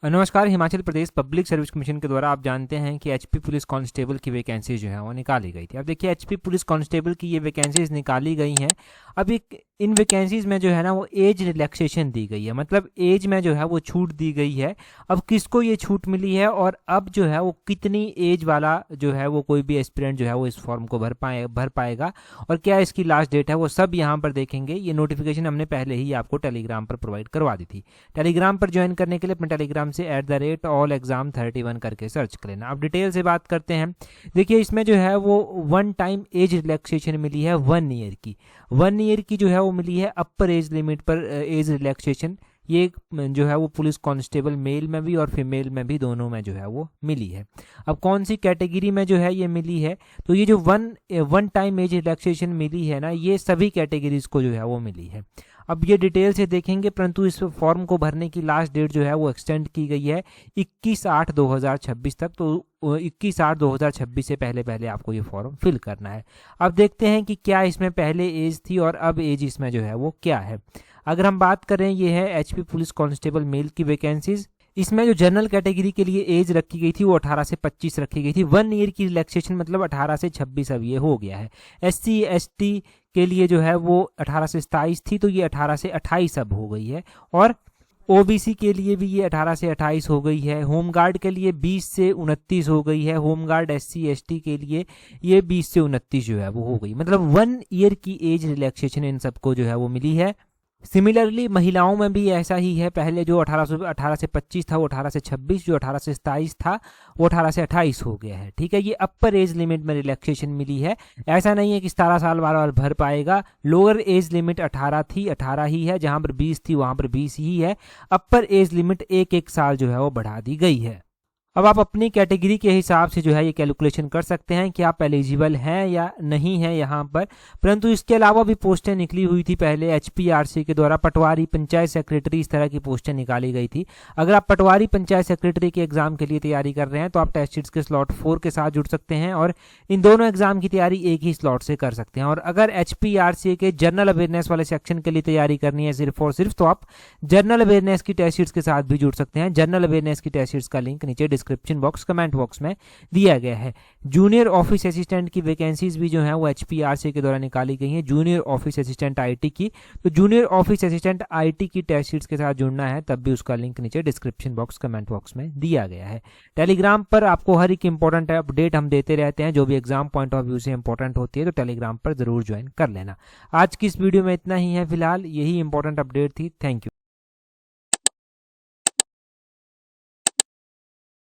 नमस्कार। Himachal Pradesh public service commission के द्वारा आप जानते हैं कि एचपी पुलिस कांस्टेबल की वैकेंसी जो है वो निकाली गई थी। अब देखिए एचपी पुलिस कांस्टेबल की ये वैकेंसीज निकाली गई हैं। अब इन वैकेंसीज में जो है ना वो एज रिलैक्सेशन दी गई है, मतलब एज में जो है वो छूट दी गई है। अब किसको ये छूट मिली है और अब जो है वो कितनी एज वाला जो है वो कोई भी एस्पिरेंट जो है वो इस फॉर्म को भर पाएगा और क्या इसकी लास्ट डेट है, वो सब यहाँ पर देखेंगे। ये नोटिफिकेशन हमने पहले ही आपको टेलीग्राम पर प्रोवाइड करवा दी थी। टेलीग्राम पर ज्वाइन करने के लिए अपने टेलीग्राम से @allexam31 करके सर्च कर लेना। अब डिटेल से बात करते हैं। देखिए इसमें जो है वो वन टाइम एज रिलैक्सेशन मिली है 1 ईयर की। 1 ईयर की जो है वो मिली है अपर एज लिमिट पर एज रिलैक्सेशन। ये जो है वो पुलिस कांस्टेबल मेल में भी और फीमेल में भी दोनों में जो है वो मिली है। अब कौन सी कैटेगरी में जो है ये मिली है, तो ये जो वन टाइम एज रिलैक्सेशन मिली है ना, ये सभी कैटेगरीज को जो है वो मिली है। अब ये डिटेल से देखेंगे, परंतु इस फॉर्म को भरने की लास्ट डेट जो है वो एक्सटेंड की गई है 21/8/2026 तक। तो 21/8/2026 से पहले आपको ये फॉर्म फिल करना है। अब देखते हैं कि क्या इसमें पहले एज थी और अब एज इसमें जो है वो क्या है। अगर हम बात करें, ये है एचपी पुलिस कांस्टेबल मेल की वैकेंसीज। इसमें जो जनरल कैटेगरी के लिए एज रखी गई थी वो 18 से 25 रखी गई थी। 1 ईयर की रिलैक्सेशन मतलब 18 से 26 अब ये हो गया है। SC ST के लिए जो है वो 18 से 27 थी, तो ये 18 से 28 अब हो गई है। और OBC के लिए भी ये 18 से 28 हो गई है। होमगार्ड के लिए 20 से 29 हो गई है। होमगार्ड SC ST के लिए ये 20 से 29 जो है वो हो गई। मतलब 1 ईयर की एज रिलैक्सेशन इन सबको जो है वो मिली है। सिमिलरली महिलाओं में भी ऐसा ही है। पहले जो 18 से 25 था वो 18 से 26, जो 18 से 27 था वो 18 से 28 हो गया है। ठीक है, ये अपर एज लिमिट में रिलैक्सेशन मिली है। ऐसा नहीं है कि 17 साल वाला भर पाएगा। लोअर एज लिमिट 18 थी, 18 ही है। जहां पर 20 थी वहां पर 20 ही है। अपर एज लिमिट एक साल जो है वो बढ़ा दी गई है। अब आप अपनी कैटेगरी के हिसाब से जो है ये कैलकुलेशन कर सकते हैं कि आप एलिजिबल हैं या नहीं हैं यहाँ पर। परंतु इसके अलावा भी पोस्टें निकली हुई थी पहले HPRC के द्वारा। पटवारी, पंचायत सेक्रेटरी, इस तरह की पोस्टें निकाली गई थी। अगर आप पटवारी, पंचायत सेक्रेटरी के एग्जाम के लिए तैयारी कर रहे हैं तो आप टेस्ट शीट्स के स्लॉट 4 के साथ जुड़ सकते हैं और इन दोनों एग्जाम की तैयारी एक ही स्लॉट से कर सकते हैं। और अगर HPRC के जनरल अवेयरनेस वाले सेक्शन के लिए तैयारी करनी है सिर्फ और सिर्फ, तो आप जनरल अवेयरनेस की टेस्ट शीट्स के साथ भी जुड़ सकते हैं। जनरल अवेयरनेस की टेस्ट शीट्स का लिंक नीचे डिस्क्रिप्शन बॉक्स, कमेंट बॉक्स में दिया गया है। जूनियर ऑफिस असिस्टेंट की वैकेंसीज भी जो है वो HPRC के द्वारा निकाली गई हैं। जूनियर ऑफिस असिस्टेंट IT की, तो जूनियर ऑफिस असिस्टेंट IT की टेस्ट शीट्स के साथ जुड़ना है तब भी उसका लिंक नीचे डिस्क्रिप्शन बॉक्स, कमेंट बॉक्स में दिया गया है। टेलीग्राम पर आपको हर एक इंपॉर्टेंट अपडेट हम देते रहते हैं, जो भी एग्जाम पॉइंट ऑफ व्यू से इंपॉर्टेंट होती है, तो टेलीग्राम पर जरूर ज्वाइन कर लेना। आज की इस वीडियो में इतना ही है फिलहाल। यही इंपॉर्टेंट अपडेट थी। Thank you.